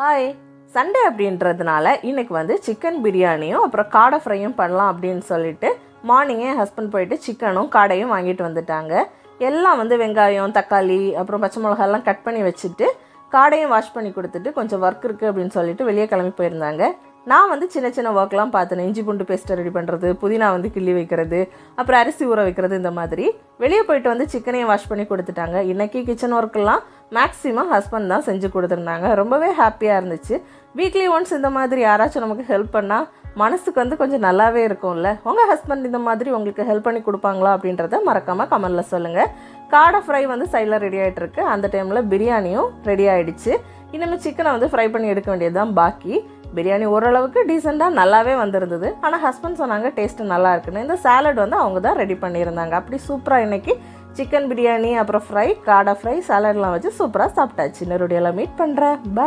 Hi, Sunday அப்படின்றதுனால இன்றைக்கி வந்து சிக்கன் பிரியாணியும் அப்புறம் காடை ஃப்ரையும் பண்ணலாம் அப்படின்னு சொல்லிட்டு மார்னிங்கே என் ஹஸ்பண்ட் போயிட்டு சிக்கனும் காடையும் வாங்கிட்டு வந்துட்டாங்க. எல்லாம் வந்து வெங்காயம், தக்காளி, அப்புறம் பச்சை மிளகாலாம் கட் பண்ணி வச்சுட்டு காடையும் வாஷ் பண்ணி கொடுத்துட்டு கொஞ்சம் ஒர்க் இருக்குது அப்படின்னு சொல்லிட்டு வெளியே கிளம்பி போயிருந்தாங்க. நான் வந்து சின்ன சின்ன ஒர்க்லாம் பார்த்தேன். இஞ்சி பூண்டு பேஸ்ட்டை ரெடி பண்ணுறது, புதினா வந்து கிள்ளி வைக்கிறது, அப்புறம் அரிசி ஊற வைக்கிறது, இந்த மாதிரி வெளியே போயிட்டு வந்து சிக்கனையும் வாஷ் பண்ணி கொடுத்துட்டாங்க. இன்றைக்கி கிச்சன் ஒர்க்கெல்லாம் மேக்ஸிமம் ஹஸ்பண்ட் தான் செஞ்சு கொடுத்துருந்தாங்க. ரொம்பவே ஹாப்பியாக இருந்துச்சு. வீக்லி ஒன்ஸ் இந்த மாதிரி யாராச்சும் நமக்கு ஹெல்ப் பண்ணால் மனசுக்கு வந்து கொஞ்சம் நல்லாவே இருக்கும்ல. உங்கள் ஹஸ்பண்ட் இந்த மாதிரி உங்களுக்கு ஹெல்ப் பண்ணி கொடுப்பாங்களா அப்படின்றத மறக்காமல் கமெண்டில் சொல்லுங்கள். காடை ஃப்ரை வந்து சைடில் ரெடி ஆகிட்டுருக்கு. அந்த டைமில் பிரியாணியும் ரெடி ஆகிடுச்சு. இனிமேல் சிக்கனை வந்து ஃப்ரை பண்ணி எடுக்க வேண்டியது தான் பாக்கி. பிரியாணி ஓரளவுக்கு டீசெண்டாக நல்லாவே வந்திருந்தது. ஆனால் ஹஸ்பண்ட் சொன்னாங்க டேஸ்ட்டு நல்லா இருக்குன்னு. இந்த சாலட் வந்து அவங்க தான் ரெடி பண்ணியிருந்தாங்க. அப்படி சூப்பராக இன்றைக்கி சிக்கன் பிரியாணி, அப்புறம் ஃப்ரை, காடை ஃப்ரை, சாலட்லாம் வச்சு சூப்பராக சாப்பிட்டாச்சு. இன்னொரு வீடியோவில் மீட் பண்ணுறேன். பாய்.